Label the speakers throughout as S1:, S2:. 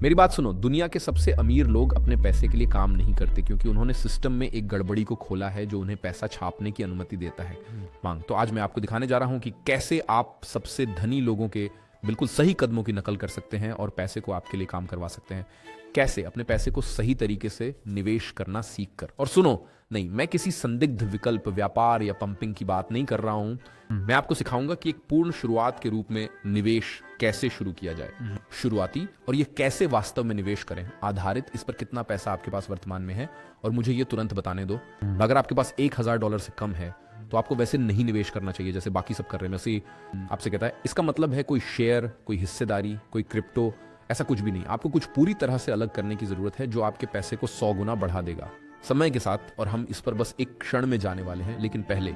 S1: मेरी बात सुनो, दुनिया के सबसे अमीर लोग अपने पैसे के लिए काम नहीं करते क्योंकि उन्होंने सिस्टम में एक गड़बड़ी को खोला है जो उन्हें पैसा छापने की अनुमति देता है। मांग तो आज मैं आपको दिखाने जा रहा हूं कि कैसे आप सबसे धनी लोगों के बिल्कुल सही कदमों की नकल कर सकते हैं और पैसे को आपके लिए काम करवा सकते हैं। कैसे अपने पैसे को सही तरीके से निवेश करना सीख कर। और सुनो, नहीं, मैं किसी संदिग्ध विकल्प, व्यापार या पंपिंग की बात नहीं कर रहा हूं। मैं आपको सिखाऊंगा कि एक पूर्ण शुरुआत के रूप में निवेश कैसे शुरू किया जाए, शुरुआती, और ये कैसे वास्तव में निवेश करें, आधारित इस पर कितना पैसा आपके पास वर्तमान में है। और मुझे ये तुरंत बताने दो, अगर आपके पास $1000 से कम है तो आपको वैसे नहीं निवेश करना चाहिए जैसे बाकी सब कर रहे हैं। वैसे आपसे कहता है, इसका मतलब है कोई शेयर, कोई हिस्सेदारी, कोई क्रिप्टो, ऐसा कुछ भी नहीं। आपको कुछ पूरी तरह से अलग करने की जरूरत है जो आपके पैसे को 100 गुना बढ़ा देगा समय के साथ। और हम इस पर बस एक क्षण में जाने वाले हैं। लेकिन पहले,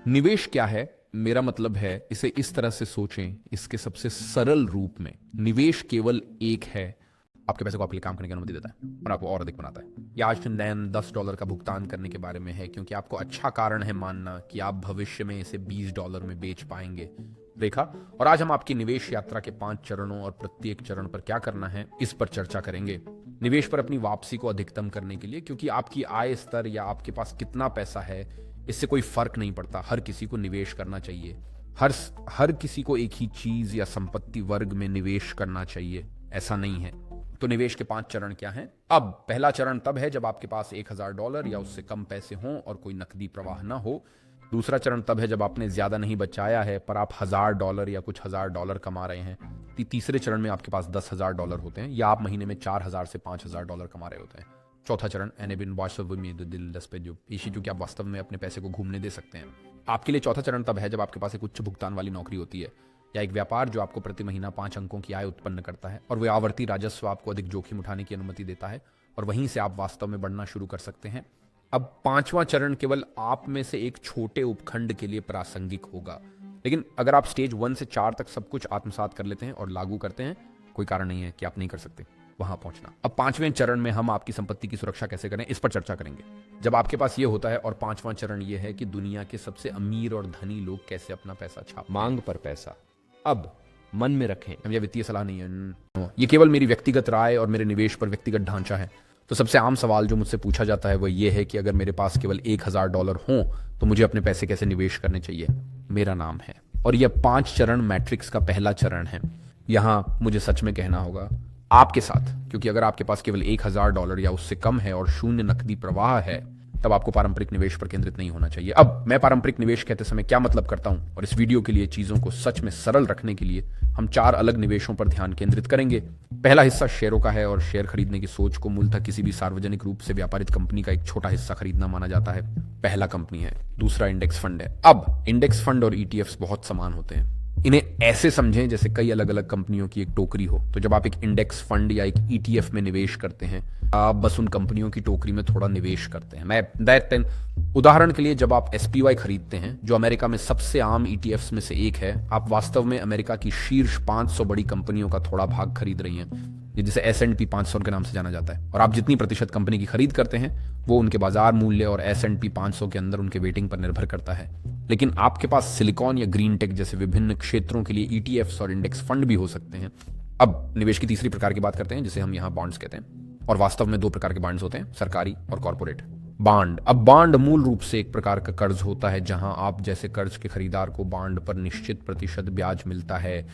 S1: निवेश क्या है? मेरा मतलब है, इसे इस तरह से सोचें, इसके सबसे सरल रूप में, निवेश केवल एक है, आपके पैसे को आपके लिए काम करने की अनुमति देता है और आपको और अधिक बनाता है। यह आज दिन $10 का भुगतान करने के बारे में है क्योंकि आपको अच्छा कारण है मानना कि आप भविष्य में इसे $20 में बेच पाएंगे। रेखा, और आज हम आपकी निवेश यात्रा के 5 चरणों और प्रत्येक चरण पर क्या करना है इस पर चर्चा करेंगे। निवेश पर अपनी वापसी को अधिकतम करने के लिए, क्योंकि आपकी आय स्तर या आपके पास कितना पैसा है इससे कोई फर्क नहीं पड़ता। हर किसी को निवेश करना चाहिए। हर किसी को एक ही चीज या संपत्ति वर्ग में निवेश करना चाहिए, ऐसा नहीं है। तो निवेश के 5 चरण क्या हैं? अब पहला चरण तब है जब आपके पास $1000 या उससे कम पैसे हों और कोई नकदी प्रवाह ना हो। दूसरा चरण तब है जब आपने ज्यादा नहीं बचाया है पर आप $1000 या कुछ $1000 कमा रहे हैं। तीसरे चरण में आपके पास $10,000 होते हैं या आप महीने में $4000 से $5000 कमा रहे होते हैं। चौथा चरण, क्योंकि आप वास्तव में अपने पैसे को घूमने दे सकते हैं। आपके लिए चौथा चरण तब है जब आपके पास एक उच्च भुगतान वाली नौकरी होती है या एक व्यापार जो आपको प्रति महीना 5 अंकों की आय उत्पन्न करता है और वह आवर्ती राजस्व आपको अधिक जोखिम उठाने की अनुमति देता है और वहीं से आप वास्तव में बढ़ना शुरू कर सकते हैं। अब 5वां चरण केवल आप में से एक छोटे उपखंड के लिए प्रासंगिक होगा, लेकिन अगर आप स्टेज 1 से 4 तक सब कुछ आत्मसात कर लेते हैं और लागू करते हैं, कोई कारण नहीं है कि आप नहीं कर सकते वहां पहुंचना। अब 5वें चरण में हम आपकी संपत्ति की सुरक्षा कैसे करें इस पर चर्चा करेंगे। जब आपके पास ये होता है, और 5वां चरण ये है कि दुनिया के सबसे अमीर और धनी लोग कैसे अपना पैसा छाप।
S2: मांग पर पैसा। अब मन में रखें,
S1: यह वित्तीय सलाह नहीं है, ये केवल मेरी व्यक्तिगत राय और मेरे निवेश पर व्यक्तिगत ढांचा है। तो सबसे आम सवाल जो मुझसे पूछा जाता है वह यह है कि अगर मेरे पास केवल $1000 हों तो मुझे अपने पैसे कैसे निवेश करने चाहिए। मेरा नाम है, और यह 5 चरण मैट्रिक्स का पहला चरण है। यहां मुझे सच में कहना होगा आपके साथ, क्योंकि अगर आपके पास केवल $1000 या उससे कम है और शून्य नकदी प्रवाह है, तब आपको पारंपरिक निवेश पर केंद्रित नहीं होना चाहिए। अब मैं पारंपरिक निवेश कहते समय क्या मतलब करता हूं, और इस वीडियो के लिए चीजों को सच में सरल रखने के लिए हम 4 अलग निवेशों पर ध्यान केंद्रित करेंगे। पहला हिस्सा शेयरों का है, और शेयर खरीदने की सोच को मूलतः किसी भी सार्वजनिक रूप से व्यापारित कंपनी का एक छोटा हिस्सा खरीदना माना जाता है। पहला कंपनी है। दूसरा इंडेक्स फंड है। अब इंडेक्स फंड और ETFs बहुत समान होते हैं। इन्हें ऐसे समझें जैसे कई अलग अलग कंपनियों की एक टोकरी हो। तो जब आप एक इंडेक्स फंड या एक ETF में निवेश करते हैं, आप बस उन कंपनियों की टोकरी में थोड़ा निवेश करते हैं। उदाहरण के लिए, जब आप SPY खरीदते हैं जो अमेरिका में सबसे आम ETFs में से एक है, आप वास्तव में अमेरिका की शीर्ष 500 बड़ी कंपनियों का थोड़ा भाग खरीद रही हैं, जिसे S&P 500 के नाम से जाना जाता है। और आप जितनी प्रतिशत कंपनी की खरीद करते हैं वो उनके बाजार मूल्य और S&P 500 के अंदर उनके वेटिंग पर निर्भर करता है। लेकिन आपके पास सिलिकॉन या ग्रीन टेक जैसे विभिन्न क्षेत्रों के लिए ETFs और इंडेक्स फंड भी हो सकते हैं। अब निवेश की तीसरी प्रकार की बात करते हैं जिसे हम यहाँ बॉन्ड्स कहते हैं। और वास्तव में 2 प्रकार के बॉन्ड्स होते हैं, सरकारी और कॉर्पोरेट बॉन्ड। अब बॉन्ड मूल रूप से एक प्रकार का कर्ज होता है जहां आप जैसे कर्ज के खरीदार को बॉन्ड पर निश्चित प्रतिशत ब्याज मिलता है,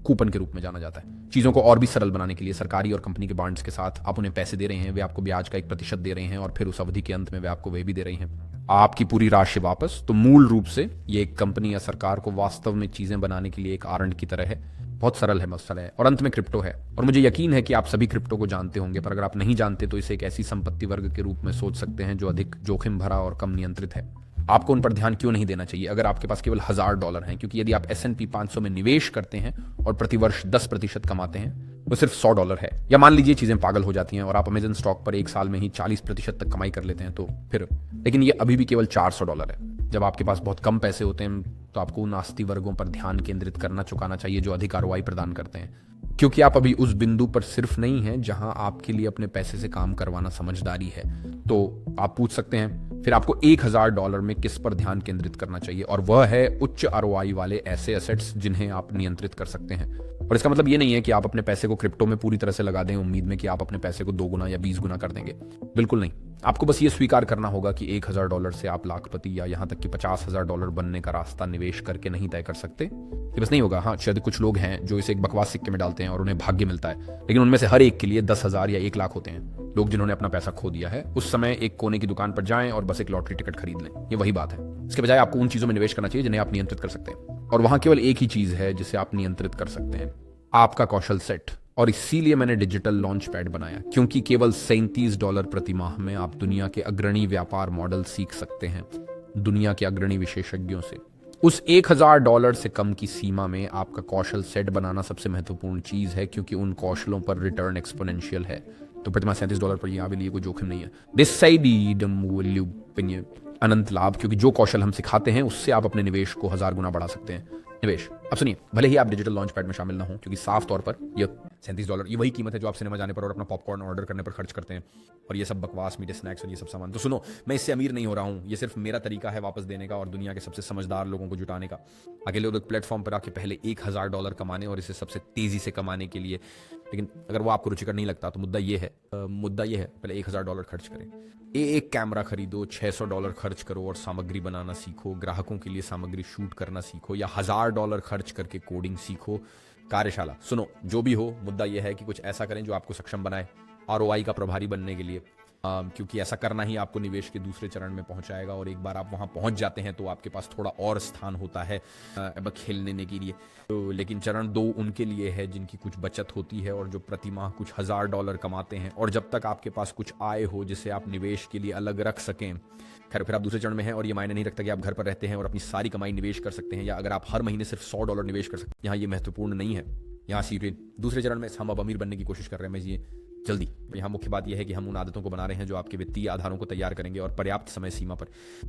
S1: कूपन के रूप में जाना जाता है। चीजों को और भी सरल बनाने के लिए सरकारी और कंपनी के बॉन्ड्स के साथ आप उन्हें पैसे दे रहे हैं, वे आपको ब्याज का 1% दे रहे हैं और फिर उस अवधि के अंत में वे आपको वे भी दे रही हैं आपकी पूरी राशि वापस। तो मूल रूप से ये एक कंपनी या सरकार को वास्तव में चीजें बनाने के लिए एक आरंट की तरह है। बहुत सरल है, मसला है। और अंत में क्रिप्टो है, और मुझे यकीन है कि आप सभी क्रिप्टो को जानते होंगे, पर अगर आप नहीं जानते तो इसे एक ऐसी संपत्ति वर्ग के रूप में सोच सकते हैं जो अधिक जोखिम भरा और कम नियंत्रित है। आपको उन पर ध्यान क्यों नहीं देना चाहिए अगर आपके पास केवल $1000 हैं, क्योंकि यदि आप S&P 500 में निवेश करते हैं और प्रतिवर्ष 10% कमाते हैं, वो सिर्फ $100 है। या मान लीजिए चीजें पागल हो जाती हैं और आप अमेजन स्टॉक पर एक साल में ही 40% तक कमाई कर लेते हैं, तो फिर, लेकिन ये अभी भी केवल $400 है। जब आपके पास बहुत कम पैसे होते हैं तो आपको उन आस्ती वर्गों पर ध्यान केंद्रित करना चुकाना चाहिए जो अधिक ROI प्रदान करते हैं, क्योंकि आप अभी उस बिंदु पर सिर्फ नहीं हैं जहां आपके लिए अपने पैसे से काम करवाना समझदारी है। तो आप पूछ सकते हैं फिर आपको $1000 में किस पर ध्यान केंद्रित करना चाहिए, और वह है उच्च ROI वाले ऐसे एसेट्स जिन्हें आप नियंत्रित कर सकते हैं। और और इसका मतलब ये नहीं है कि आप अपने पैसे को क्रिप्टो में पूरी तरह से लगा दें उम्मीद में कि आप अपने पैसे को 2 गुना या 20 गुना कर देंगे। बिल्कुल नहीं। आपको बस ये स्वीकार करना होगा कि $1,000 से आप लाखपति या यहाँ तक कि $50,000 बनने का रास्ता निवेश करके नहीं तय कर सकते। ये बस नहीं होगा। हाँ, शायद कुछ लोग हैं जो इसे एक बकवास सिक्के में डालते हैं और उन्हें भाग्य मिलता है, लेकिन उनमें से हर एक के लिए 10,000 या 1 लाख होते हैं। लोग जिन्होंने अपना पैसा खो दिया है, उस समय एक कोने की दुकान पर जाएं और बस एक लॉटरी टिकट खरीद लें। ये वही बात है। इसके बजाय आपको उन चीजों में निवेश करना चाहिए जिन्हें आप नियंत्रित कर सकते हैं, और वहां केवल एक ही चीज है जिसे आप नियंत्रित कर सकते हैं, आपका कौशल सेट। और इसीलिए मैंने डिजिटल लॉन्च पैड बनाया, क्योंकि केवल $37 प्रति माह में आप दुनिया के अग्रणी व्यापार मॉडल सीख सकते हैं, दुनिया के अग्रणी विशेषज्ञों से। उस $1,000 से कम की सीमा में आपका कौशल सेट बनाना सबसे महत्वपूर्ण चीज है, क्योंकि उन कौशलों पर रिटर्न एक्सपोनेंशियल है। तो प्रतिमाह $37 पर यहाँ भी लिए कोई जोखिम नहीं है। दिस साइड अनंत लाभ, क्योंकि जो कौशल हम सिखाते हैं उससे आप अपने निवेश को 1000 गुना बढ़ा सकते हैं। निवेश, अब सुनिए, भले ही आप डिजिटल लॉन्च पैड में शामिल ना हो, क्योंकि साफ तौर पर ये $37 ये वही कीमत है जो आप सिनेमा जाने पर और अपना पॉपकॉर्न ऑर्डर करने पर खर्च करते हैं, और ये सब बकवास मीठे स्नैक्स और ये सब सामान। तो सुनो, मैं इससे अमीर नहीं हो रहा हूँ, ये सिर्फ मेरा तरीका है वापस देने का और दुनिया के सबसे समझदार लोगों को जुटाने का। अकेले लोग प्लेटफॉर्म पर आके पहले $1,000 कमाने और इसे सबसे तेजी से कमाने के लिए। लेकिन अगर वो आपको रुचिकर नहीं लगता तो मुद्दा ये है पहले $1,000 खर्च करें, एक कैमरा खरीदो, $600 खर्च करो और सामग्री बनाना सीखो, ग्राहकों के लिए सामग्री शूट करना सीखो, या $1,000 खर्च करके कोडिंग सीखो, कार्यशाला। सुनो, जो भी हो, मुद्दा यह है कि कुछ ऐसा करें जो आपको सक्षम बनाए ROI का प्रभारी बनने के लिए, क्योंकि ऐसा करना ही आपको निवेश के दूसरे चरण में पहुंचाएगा। और एक बार आप वहां पहुंच जाते हैं तो आपके पास थोड़ा और स्थान होता है खेलने के लिए। तो लेकिन चरण 2 उनके लिए है जिनकी कुछ बचत होती है और जो प्रति माह कुछ $1,000 कमाते हैं, और जब तक आपके पास कुछ आय हो जिसे आप निवेश के लिए अलग रख सकें। खैर, फिर आप दूसरे चरण में हैं और ये मायने नहीं रखता कि आप घर पर रहते हैं और अपनी सारी कमाई निवेश कर सकते हैं, या अगर आप हर महीने सिर्फ $100 निवेश कर सकते हैं। यहाँ ये महत्वपूर्ण नहीं है। यहाँ सीधे दूसरे चरण में हम अब अमीर बनने की कोशिश कर रहे हैं। मैं ये जल्दी, यहाँ मुख्य बात यह है कि हम उन आदतों को बना रहे हैं जो आपके वित्तीय आधारों को तैयार करेंगे, और पर्याप्त समय सीमा पर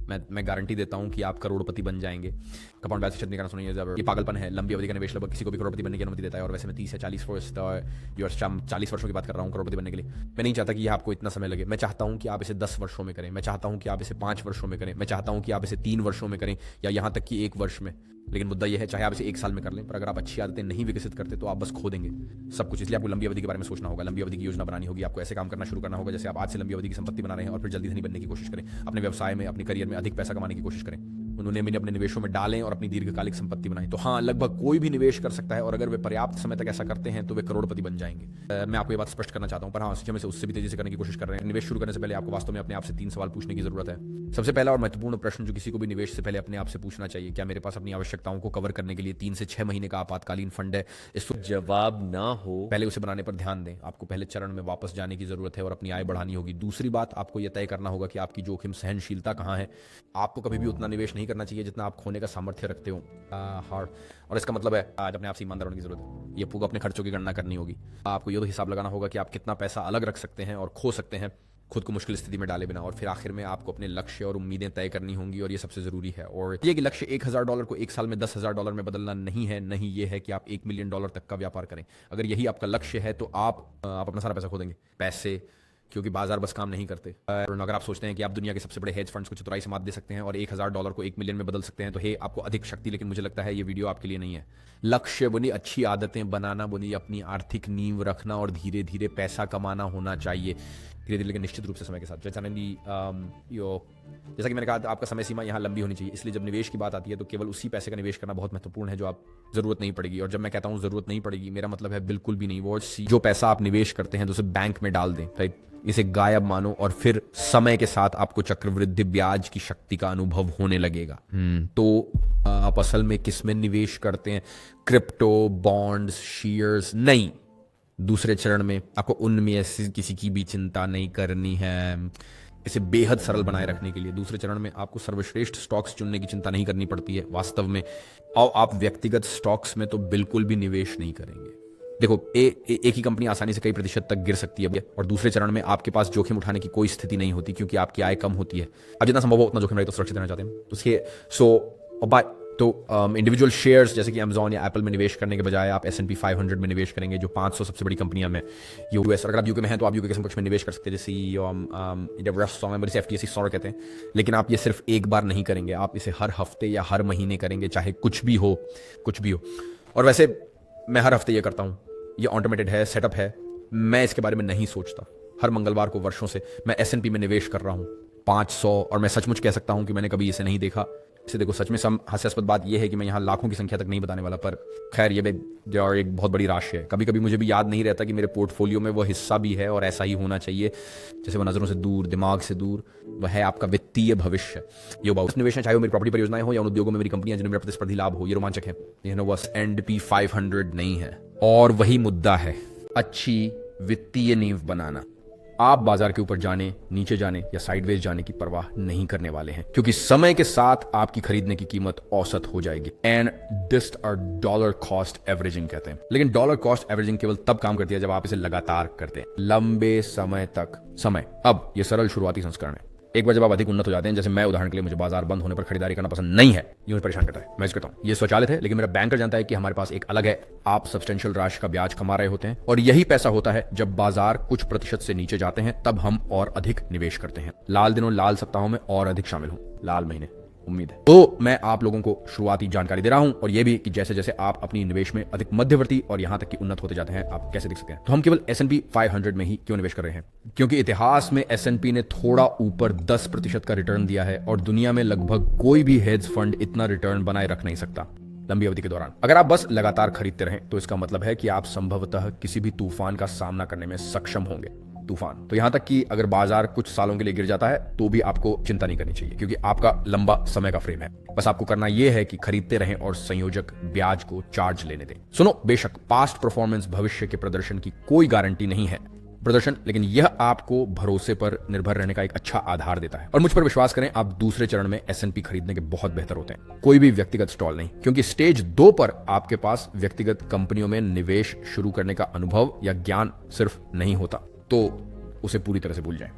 S1: मैं गारंटी देता हूँ कि आप करोड़पति बन जाएंगे। कंपाउंड बैलेंस शीट निकालना, सुनिए, ये पागलपन है। लंबी अवधि का निवेश लगभग किसी को भी करोड़पति बनने की अनुमति देता है, और वैसे मैं 30 या 40 वर्षों की बात कर रहा हूँ करोड़पति बनने के लिए। मैं नहीं चाहता कि यह आपको इतना समय लगे। मैं चाहता हूँ कि आप इसे 10 वर्षों में करें, मैं चाहता हूँ कि आप इसे 5 वर्षों में करें, मैं चाहता हूँ कि आप इसे 3 वर्षों में करें, या यहाँ तक कि 1 वर्ष में। लेकिन मुद्दा यह है, चाहे आप इसे 1 साल में कर लें, पर अगर आप अच्छी आदतें नहीं विकसित करते तो आप बस खो देंगे सब कुछ। इसलिए आपको लंबी अवधि के बारे में सोचना होगा, लंबी अवधि की योजना बनानी होगी। आपको ऐसे काम करना शुरू करना होगा जैसे आप आज से लंबी अवधि की संपत्ति बना रहे हैं, और फिर जल्दी धनी बनने की कोशिश करें। अपने व्यवसाय में, अपने करियर में अधिक पैसा कमाने की कोशिश करें, उन्होंने अपने निवेशों में डालें और अपनी दीर्घकालिक संपत्ति बनाएं। तो हाँ, लगभग कोई भी निवेश कर सकता है, और अगर वे पर्याप्त समय तक ऐसा करते हैं तो वे करोड़पति बन जाएंगे। मैं आपको ये बात स्पष्ट करना चाहता हूँ, पर हाँ, हम इसे उससे भी तेजी से करने की कोशिश कर रहे हैं। निवेश शुरू करने से पहले आपको वास्तव में अपने आप से 3 सवाल पूछने की जरूरत है। सबसे पहला और महत्वपूर्ण प्रश्न जो किसी को भी निवेश से पहले अपने आप से पूछना चाहिए, क्या मेरे पास अपनी आवश्यकताओं को कवर करने के लिए 3 से 6 महीने का आपातकालीन फंड है? इसको
S2: जवाब ना हो,
S1: पहले उसे बनाने पर ध्यान दें। आपको पहले चरण में वापस जाने की जरूरत है और अपनी आय बढ़ानी होगी। दूसरी बात, आपको यह तय करना होगा कि आपकी जोखिम सहनशीलता कहाँ है। आपको कभी भी उतना निवेश नहीं करना चाहिए जितना आप खोने का सामर्थ्य रखते हो। और इसका मतलब है आज अपने आप से ईमानदार होने की जरूरत है। ये पूरा अपने खर्चों की गणना करनी होगी। आपको ये तो हिसाब लगाना होगा कि आप कितना पैसा अलग रख सकते हैं और खो सकते हैं खुद को मुश्किल स्थिति में डाले बिना। और फिर आखिर में आपको अपने लक्ष्य और उम्मीदें तय करनी होंगी, और ये सबसे जरूरी है। और ये कि लक्ष्य $1,000 को 1 साल में $10,000 में बदलना नहीं है, नहीं ये है कि आप $1 मिलियन तक का व्यापार करें। अगर यही आपका लक्ष्य है तो आप अपना सारा पैसा खो देंगे। पैसे, क्योंकि बाजार बस काम नहीं करते। और अगर आप सोचते हैं कि आप दुनिया के सबसे बड़े हेज फंड्स को चतुराई से मात दे सकते हैं और $1,000 को 1 मिलियन में बदल सकते हैं, तो हे आपको अधिक शक्ति। लेकिन मुझे लगता है ये वीडियो आपके लिए नहीं है। लक्ष्य बुनी अच्छी आदतें बनाना, बुनी अपनी आर्थिक नींव रखना, और धीरे धीरे पैसा कमाना होना चाहिए। धीरे धीरे लेकिन निश्चित रूप से समय के साथ। जैसा कि मैंने कहा, आपका समय सीमा यहाँ लंबी होनी चाहिए। इसलिए जब निवेश की बात आती है तो केवल उसी पैसे का निवेश करना बहुत महत्वपूर्ण है जो आप जरूरत नहीं पड़ेगी। और जब मैं कहता हूँ जरूरत नहीं पड़ेगी, मेरा मतलब है बिल्कुल भी नहीं। वो जो पैसा आप निवेश करते हैं तो उसे बैंक में डाल दें, राइट? इसे गायब मानो, और फिर समय के साथ आपको चक्रवृद्धि ब्याज की शक्ति का अनुभव होने लगेगा। तो आप असल में किस में निवेश करते हैं? Crypto, bonds, shares? नहीं। दूसरे चरण में आपको उनमें ऐसी किसी की भी चिंता नहीं करनी है। इसे बेहद सरल बनाए रखने के लिए दूसरे चरण में आपको सर्वश्रेष्ठ स्टॉक्स चुनने की चिंता नहीं करनी पड़ती है वास्तव में। और आप व्यक्तिगत स्टॉक्स में तो बिल्कुल भी निवेश नहीं करेंगे। देखो, एक ही कंपनी आसानी से कई प्रतिशत तक गिर सकती है, और दूसरे चरण में आपके पास जोखिम उठाने की कोई स्थिति नहीं होती क्योंकि आपकी आय कम होती है। अब जितना संभव हो उतना जोखिम रहित तो सुरक्षित रहना चाहते हैं। तो इंडिविजुअल शेयर्स जैसे कि अमेजॉन या एप्पल में निवेश करने के बजाय आप S&P 500 में निवेश करेंगे, जो 500 सबसे बड़ी कंपनियां में यूएस। अगर आप यूके में हैं तो आप यूके के समकक्ष में निवेश कर सकते हैं, जैसे FTSE 100 कहते हैं। लेकिन आप ये सिर्फ एक बार नहीं करेंगे, आप इसे हर हफ्ते या हर महीने करेंगे, चाहे कुछ भी हो। और वैसे मैं हर हफ्ते ये करता हूँ, ये ऑटोमेटेड है, सेटअप है, मैं इसके बारे में नहीं सोचता। हर मंगलवार को वर्षों से मैं S&P में निवेश कर रहा हूँ 500, और मैं सचमुच कह सकता हूँ कि मैंने कभी इसे नहीं देखा। इसे देखो, सच में हास्यास्पद बात यह है कि मैं यहाँ लाखों की संख्या तक नहीं बताने वाला, पर खैर ये और एक बहुत बड़ी राशि है। कभी कभी मुझे भी याद नहीं रहता कि मेरे पोर्टफोलियो में वो हिस्सा भी है, और ऐसा ही होना चाहिए जैसे वो नजरों से दूर, दिमाग से दूर, वह है आपका वित्तीय भविष्य। ये उस निवेश चाहे वो मेरी प्रॉपर्टी परियोजनाएं हो या उन उद्योगों में मेरी कंपनियां जिनमें मेरा प्रतिस्पर्धी लाभ हो, ये रोमांचक है। यह वो S&P 500 नहीं है। और वही मुद्दा है अच्छी वित्तीय नींव बनाना। आप बाजार के ऊपर जाने, नीचे जाने या साइडवेज जाने की परवाह नहीं करने वाले हैं, क्योंकि समय के साथ आपकी खरीदने की कीमत औसत हो जाएगी। And this are dollar cost averaging कहते हैं। लेकिन डॉलर कॉस्ट एवरेजिंग केवल तब काम करती है जब आप इसे लगातार करते हैं, लंबे समय तक। अब यह सरल शुरुआती संस्करण है। एक बार जब आप अधिक उन्नत हो जाते हैं, जैसे मैं उदाहरण के लिए, मुझे बाजार बंद होने पर खरीदारी करना पसंद नहीं है, ये मुझे परेशान करता है, मैं कहता हूँ ये स्वचालित है, लेकिन मेरा बैंकर जानता है कि हमारे पास एक अलग है। आप सब्सटेंशियल राशि का ब्याज कमा रहे होते हैं, और यही पैसा होता है जब बाजार कुछ प्रतिशत से नीचे जाते हैं, तब हम और अधिक निवेश करते हैं। लाल दिनों, लाल सप्ताहों में और अधिक शामिल हूं, लाल महीने, उम्मीद है। तो मैं आप लोगों को शुरुआती जानकारी दे रहा हूं, और यह भी कि जैसे जैसे आप अपनी निवेश में अधिक मध्यवर्ती और यहां तक कि उन्नत होते जाते हैं, आप कैसे दिख सकते हैं। तो हम केवल S&P 500 में ही क्यों निवेश कर रहे हैं? क्योंकि इतिहास में S&P ने थोड़ा ऊपर 10% का रिटर्न दिया है, और दुनिया में लगभग कोई भी हेज फंड इतना रिटर्न बनाए रख नहीं सकता लंबी अवधि के दौरान। अगर आप बस लगातार खरीदते रहें तो इसका मतलब है कि आप संभवतः किसी भी तूफान का सामना करने में सक्षम होंगे। तूफान तो यहां तक कि अगर बाजार कुछ सालों के लिए गिर जाता है तो भी आपको चिंता नहीं करनी चाहिए, क्योंकि आपका लंबा समय का फ्रेम है। बस आपको करना यह है कि खरीदते रहें और संयोजक ब्याज को चार्ज लेने दें। सुनो, बेशक पास्ट परफॉर्मेंस भविष्य के प्रदर्शन की कोई गारंटी नहीं है, लेकिन यह आपको भरोसे पर निर्भर रहने का एक अच्छा आधार देता है। और मुझ पर विश्वास करें, आप दूसरे चरण में S&P खरीदने के बहुत बेहतर होते हैं। कोई भी व्यक्तिगत स्टॉल नहीं, क्योंकि स्टेज 2 पर आपके पास व्यक्तिगत कंपनियों में निवेश शुरू करने का अनुभव या ज्ञान सिर्फ नहीं होता, तो उसे पूरी तरह से भूल जाएं।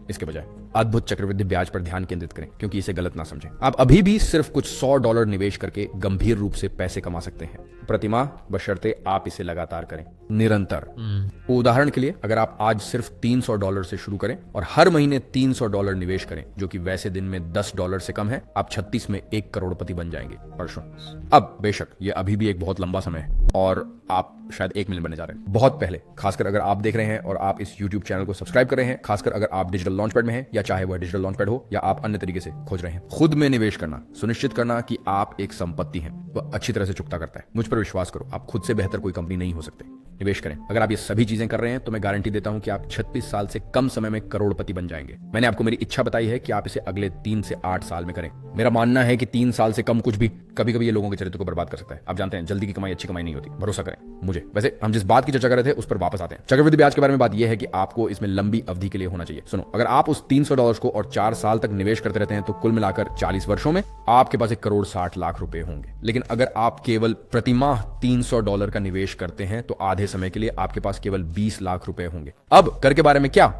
S1: इसके बजाय अद्भुत चक्रवृद्धि ब्याज पर ध्यान केंद्रित करें, क्योंकि इसे गलत ना समझें। आप अभी भी सिर्फ कुछ $100 निवेश करके गंभीर रूप से पैसे कमा सकते हैं प्रतिमाह, बशर्ते आप इसे लगातार करें, निरंतर। उदाहरण के लिए, अगर आप आज सिर्फ $300 से शुरू करें और हर महीने $300 निवेश करें, जो कि वैसे दिन में $10 से कम है, आप 36 में 1 करोड़पति बन जाएंगे वर्षों। अब बेशक यह अभी भी एक बहुत लंबा समय है, और आप शायद 1 मिलियन बनने जा रहे हैं बहुत पहले, खासकर अगर आप देख रहे हैं और आप इस YouTube चैनल को सब्सक्राइब कर रहे हैं, खासकर अगर आप डिजिटल लॉन्चपैड में हैं, या चाहे वह डिजिटल लॉन्चपैड हो या आप अन्य तरीके से खोज रहे हैं। खुद में निवेश करना, सुनिश्चित करना कि आप एक संपत्ति हैं, वह अच्छी तरह से चुकता करता है। मुझ पर विश्वास करो, आप खुद से बेहतर कोई कंपनी नहीं हो सकते। निवेश करें। अगर आप ये सभी चीजें कर रहे हैं तो मैं गारंटी देता हूं कि आप 36 साल से कम समय में करोड़पति बन जाएंगे। मैंने आपको मेरी इच्छा बताई है कि आप इसे अगले 3 से 8 साल में करें। मेरा मानना है कि 3 साल से कम कुछ भी कभी कभी ये लोगों के चरित्र को बर्बाद कर सकता है। आप जानते हैं, जल्दी की कमाई अच्छी कमाई नहीं होती, भरोसा करें मुझे। वैसे हम जिस बात की चर्चा कर रहे थे उस पर वापस आते हैं। चक्रवृद्धि ब्याज के बारे में बात यह है कि आपको इसमें लंबी अवधि के लिए होना चाहिए। सुनो, अगर आप उस $300 को और 4 साल तक निवेश करते रहते हैं तो कुल मिलाकर 40 वर्षों में आपके पास 1,60,00,000 रुपए होंगे। लेकिन अगर आप केवल प्रति माह $300 का निवेश करते हैं तो आधे समय के लिए आपके पास केवल 20 लाख रुपए होंगे। अब कर के बारे में क्या?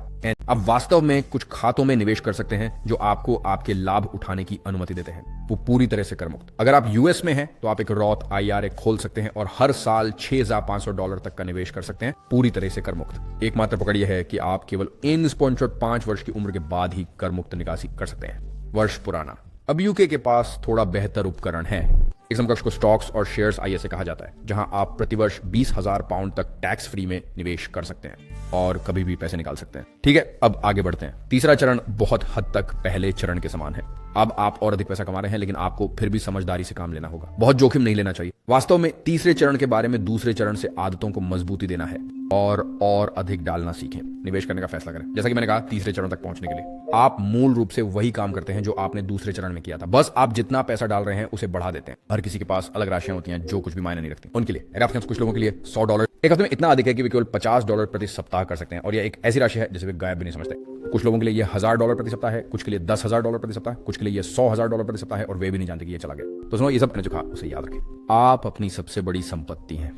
S1: आप वास्तव में कुछ खातों में निवेश कर सकते हैं जो आपको आपके लाभ उठाने की अनुमति देते हैं, वो पूरी तरह से कर मुक्त। अगर आप यूएस में हैं तो आप एक रॉथ IRA खोल सकते हैं और हर साल $6,500 तक का निवेश कर सकते हैं, पूरी तरह से कर मुक्त। एकमात्र पकड़ यह है कि आप केवल इन 5 वर्ष की उम्र के बाद ही कर मुक्त निकासी कर सकते हैं। वर्ष पुराना। अब यूके के पास थोड़ा बेहतर उपकरण है। इस समकक्ष को स्टॉक्स और शेयर्स ISA कहा जाता है, जहां आप प्रतिवर्ष 20,000 पाउंड तक टैक्स फ्री में निवेश कर सकते हैं और कभी भी पैसे निकाल सकते हैं। ठीक है, अब आगे बढ़ते हैं। तीसरा चरण बहुत हद तक पहले चरण के समान है। अब आप और अधिक पैसा कमा रहे हैं, लेकिन आपको फिर भी समझदारी से काम लेना होगा। बहुत जोखिम नहीं लेना चाहिए। वास्तव में तीसरे चरण के बारे में दूसरे चरण से आदतों को मजबूती देना है और अधिक डालना सीखें। निवेश करने का फैसला करें। जैसा कि मैंने कहा, तीसरे चरण तक पहुंचने के लिए आप मूल रूप से वही काम करते हैं जो आपने दूसरे चरण में किया था। बस आप जितना पैसा डाल रहे हैं उसे बढ़ा देते हैं। हर किसी के पास अलग राशियां होती हैं जो कुछ भी मायने नहीं रखती उनके लिए। अगर कुछ लोगों के लिए $100 एक हफ्ते में इतना अधिक है कि वे केवल $50 प्रति सप्ताह कर सकते हैं, और यह एक ऐसी राशि है जिसे वे गायब भी नहीं समझते। कुछ लोगों के लिए यह $1,000 प्रति सप्ताह है, कुछ के लिए $10,000 प्रति सप्ताह, कुछ के लिए यह $100,000 प्रति सप्ताह है, और वे भी नहीं जानते कि यह चला गया। तो सुनो, ये सब मैंने जो कहा उसे याद रखें। आप अपनी सबसे बड़ी संपत्ति हैं।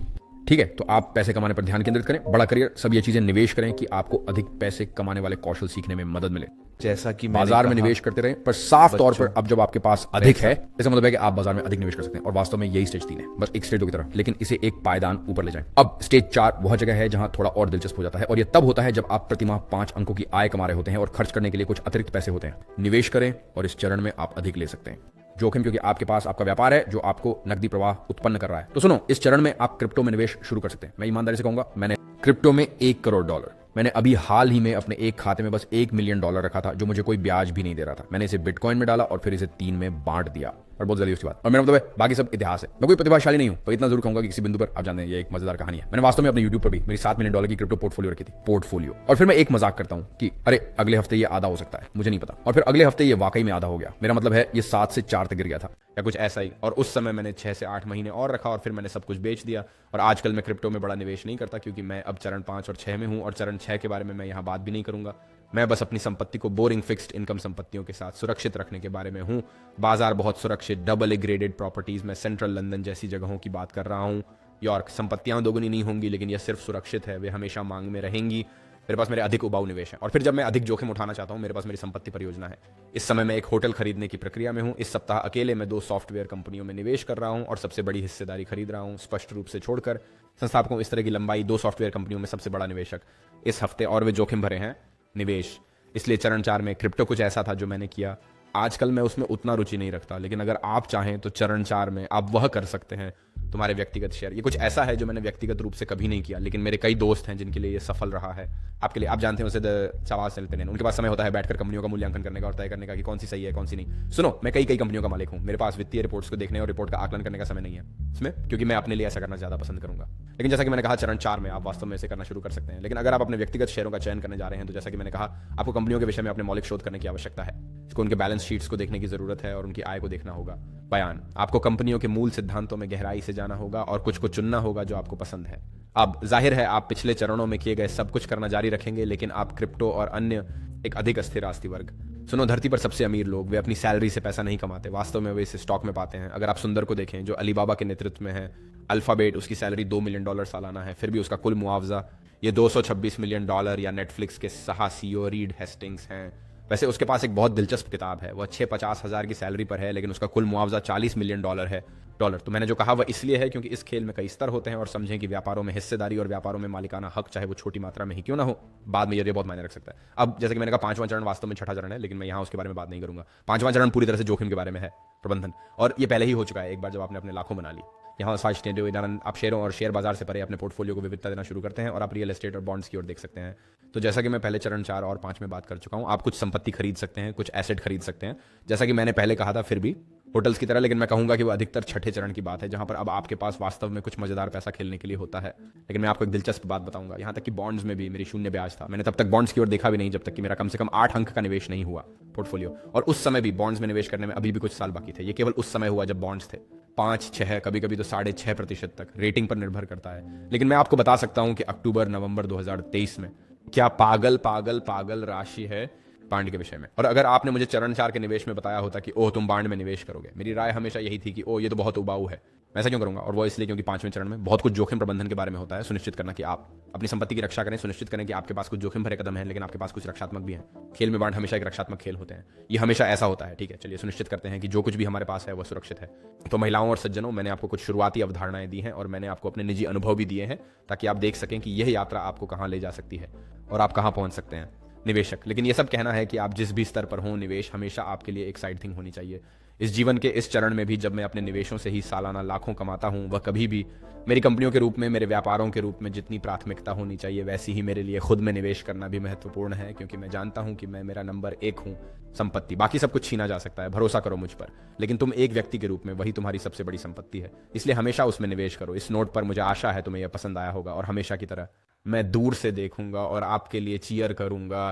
S1: ठीक है, तो आप पैसे कमाने पर ध्यान केंद्रित करें, बड़ा करियर, सब ये चीजें निवेश करें कि आपको अधिक पैसे कमाने वाले कौशल सीखने में मदद मिले।
S2: जैसा कि
S1: बाजार में निवेश करते रहें, पर साफ तौर पर अब जब आपके पास अधिक है, इसका मतलब है कि आप बाजार में अधिक निवेश कर सकते हैं। और वास्तव में यही स्टेज 3 है, बस एक स्टेज 2 की तरह, लेकिन इसे एक पायदान ऊपर ले जाएं। अब स्टेज 4 वह जगह है जहां थोड़ा और दिलचस्प हो जाता है, और यह तब होता है जब आप प्रतिमाह 5 अंकों की आय कमा रहे होते हैं और खर्च करने के लिए कुछ अतिरिक्त पैसे होते हैं। निवेश करें और इस चरण में आप अधिक ले सकते हैं। जोखिम क्योंकि आपके पास आपका व्यापार है जो आपको नकदी प्रवाह उत्पन्न कर रहा है। तो सुनो, इस चरण में आप क्रिप्टो में निवेश शुरू कर सकते हैं। मैं ईमानदारी से कहूंगा, मैंने क्रिप्टो में $1 करोड़, मैंने अभी हाल ही में अपने एक खाते में बस $1 मिलियन रखा था, जो मुझे कोई ब्याज भी नहीं दे रहा था। मैंने इसे बिटकॉइन में डाला और फिर इसे 3 में बांट दिया, और बहुत जल्दी उसके बाद। और मेरा मतलब है बाकी सब इतिहास है। मैं कोई प्रतिभाशाली नहीं हूं, तो इतना जरूर कहूंगा कि किसी बिंदु पर आप जानते हैं ये एक मजेदार कहानी है। मैंने वास्तव में अपने यूट्यूब पर भी मेरी $7 मिलियन की क्रिप्टो पोर्टफोलियो रखी थी, पोर्टफोलियो। और फिर मैं एक मजाक करता हूं कि अरे अगले हफ्ते ये आधा हो सकता है, मुझे नहीं पता। और फिर अगले हफ्ते ये वाकई में आधा हो गया। मेरा मतलब है ये 7 से 4 तक गिर गया था या कुछ ऐसा ही। और उस समय मैंने 6 से 8 महीने और रखा और फिर मैंने सब कुछ बेच दिया। और आजकल मैं क्रिप्टो में बड़ा निवेश नहीं करता क्योंकि मैं अब चरण 5 और 6 में हूं, और चरण 6 के बारे में मैं यहाँ बात भी नहीं करूंगा। मैं बस अपनी संपत्ति को बोरिंग फिक्स्ड इनकम संपत्तियों के साथ सुरक्षित रखने के बारे में हूं। बाजार बहुत सुरक्षित, डबल ए ग्रेडेड प्रॉपर्टीज में सेंट्रल लंदन जैसी जगहों की बात कर रहा हूं। यॉर्क, संपत्तियां दोगुनी नहीं होंगी लेकिन यह सिर्फ सुरक्षित है, वे हमेशा मांग में रहेंगी। मेरे पास मेरे अधिक उबाऊ निवेश है। और फिर जब मैं अधिक जोखिम उठाना चाहता हूं, मेरे पास मेरी संपत्ति परियोजना है। इस समय मैं एक होटल खरीदने की प्रक्रिया में हूं। इस सप्ताह अकेले मैं 2 सॉफ्टवेयर कंपनियों में निवेश कर रहा हूं और सबसे बड़ी हिस्सेदारी खरीद रहा हूं, स्पष्ट रूप से छोड़कर संस्थापकों। इस तरह की लंबाई 2 सॉफ्टवेयर कंपनियों में सबसे बड़ा निवेशक इस हफ्ते, और वे जोखिम भरे हैं निवेश। इसलिए चरण 4 में क्रिप्टो कुछ ऐसा था जो मैंने किया। आजकल मैं उसमें उतना रुचि नहीं रखता, लेकिन अगर आप चाहें तो चरण 4 में आप वह कर सकते हैं। तुम्हारे व्यक्तिगत शेयर, ये कुछ ऐसा है जो मैंने व्यक्तिगत रूप से कभी नहीं किया, लेकिन मेरे कई दोस्त हैं जिनके लिए ये सफल रहा है। आपके लिए, आप जानते हैं उसे सवाल चलते हैं, उनके पास समय होता है बैठकर कंपनियों का मूल्यांकन करने का और तय करने का कि कौन सी सही है कौन सी नहीं। सुनो, मैं कई कंपनियों का मालिक हूं। मेरे पास वित्तीय रिपोर्ट्स को देखने और रिपोर्ट का आकलन करने का समय नहीं है इसमें, क्योंकि मैं अपने लिए ऐसा करना ज्यादा पसंद करूंगा। लेकिन जैसा कि मैंने कहा, चरण 4 में आप वास्तव में इसे करना शुरू कर सकते हैं। लेकिन अगर आप अपने व्यक्तिगत शेयरों का चयन करने जा रहे हैं तो जैसा कि मैंने कहा, आपको कंपनियों के विषय में अपने मौलिक शोध करने की आवश्यकता है। इसको उनके बैलेंस शीट्स को देखने की जरूरत है और उनकी आय को देखना होगा। बयान, आपको कंपनियों के मूल सिद्धांतों में गहराई से जाना होगा और कुछ को चुनना होगा जो आपको पसंद है। अब जाहिर है आप पिछले चरणों में किए गए सब कुछ करना जारी रखेंगे, लेकिन आप क्रिप्टो और अन्य एक अधिक अस्थिर आस्ति वर्ग। सुनो, धरती पर सबसे अमीर लोग वे अपनी सैलरी से पैसा नहीं कमाते, वास्तव में वे इसे स्टॉक में पाते हैं। अगर आप सुंदर को देखें जो अलीबाबा के नेतृत्व में है, अल्फाबेट, उसकी सैलरी $2 मिलियन सालाना है, फिर भी उसका कुल मुआवजा ये $226 मिलियन, या नेटफ्लिक्स के CEO रीड हेस्टिंग्स हैं। वैसे उसके पास एक बहुत दिलचस्प किताब है, वह 50,000 की सैलरी पर है, लेकिन उसका कुल मुआवजा $40 मिलियन है। तो मैंने जो कहा वह इसलिए है क्योंकि इस खेल में कई स्तर होते हैं, और समझें कि व्यापारों में हिस्सेदारी और व्यापारों में मालिकाना हक, चाहे वो छोटी मात्रा में ही क्यों ना हो, बाद में ये बहुत मायने रख सकता है। अब जैसे कि मैंने कहा, 5वां चरण वास्तव में 6ठा चरण है, लेकिन मैं यहाँ उसके बारे में बात नहीं करूंगा। 5वां चरण पूरी तरह से जोखिम के बारे में है, प्रबंधन, और ये पहले ही हो चुका है एक बार जब आपने अपने लाखों बना ली। यहाँ आप शेयरों और शेयर बाजार से परे अपने पोर्टफोलियो को विविधता देना शुरू करते हैं और आप रियल एस्टेट और बॉन्ड्स की ओर देख सकते हैं। तो जैसा कि मैं पहले चरण 4 और 5 में बात कर चुका हूँ, आप कुछ संपत्ति खरीद सकते हैं, कुछ एसेट खरीद सकते हैं, जैसा कि मैंने पहले कहा था, फिर भी होटल्स की तरह। लेकिन मैं कहूंगा कि वो अधिकतर 6ठे चरण की बात है, जहां पर अब आपके पास वास्तव में कुछ मजेदार पैसा खेलने के लिए होता है। लेकिन मैं आपको एक दिलचस्प बात बताऊंगा, यहां तक कि बॉन्ड्स में भी मेरी 0 ब्याज था। मैंने तब तक बॉन्ड्स की ओर देखा भी नहीं जब तक कि मेरा कम से कम 8 अंक का निवेश नहीं हुआ पोर्टफोलियो। और उस समय भी बॉन्ड्स में निवेश करने में अभी भी कुछ साल बाकी थे। ये केवल उस समय हुआ जब बॉन्ड्स थे 5-6, कभी कभी तो 6.5% तक, रेटिंग पर निर्भर करता है। लेकिन मैं आपको बता सकता हूं कि अक्टूबर-नवंबर 2023 में क्या पागल राशि है बांड के विषय में। और अगर आपने मुझे चरण 4 के निवेश में बताया होता कि ओह तुम बांड में निवेश करोगे, मेरी राय हमेशा यही थी कि ओह ये तो बहुत उबाऊ है, मैं ऐसा क्यों करूंगा। और वो इसलिए क्योंकि 5वें चरण में बहुत कुछ जोखिम प्रबंधन के बारे में होता है। सुनिश्चित करना कि आप अपनी संपत्ति की रक्षा करें, सुनिश्चित करें कि आपके पास कुछ जोखिम भरे कदम हैं लेकिन आपके पास कुछ रक्षात्मक भी हैं। खेल में बांड हमेशा एक रक्षात्मक खेल होते हैं, ये हमेशा ऐसा होता है। ठीक है, चलिए सुनिश्चित करते हैं कि जो कुछ भी हमारे पास है वह सुरक्षित है। तो महिलाओं और सज्जनों, मैंने आपको कुछ शुरुआती अवधारणाएं दी हैं और मैंने आपको अपने निजी अनुभव भी दिए हैं, ताकि आप देख सकें कि यह यात्रा आपको कहां ले जा सकती है और आप कहां पहुंच सकते हैं निवेशक। लेकिन यह सब कहना है कि आप जिस भी स्तर पर हों, निवेश हमेशा आपके लिए एक्साइटिंग होनी चाहिए। इस जीवन के इस चरण में भी जब मैं अपने निवेशों से ही सालाना लाखों कमाता हूं, वह कभी भी मेरी कंपनियों के रूप में, मेरे व्यापारों के रूप में जितनी प्राथमिकता होनी चाहिए, वैसी ही मेरे लिए खुद में निवेश करना भी महत्वपूर्ण है। क्योंकि मैं जानता हूं कि मैं मेरा नंबर 1 हूं संपत्ति। बाकी सब कुछ छीना जा सकता है, भरोसा करो मुझ पर, लेकिन तुम एक व्यक्ति के रूप में वही तुम्हारी सबसे बड़ी संपत्ति है। इसलिए हमेशा उसमें निवेश करो। इस नोट पर मुझे आशा है तुम्हें यह पसंद आया होगा, और हमेशा की तरह मैं दूर से देखूंगा और आपके लिए चीयर करूंगा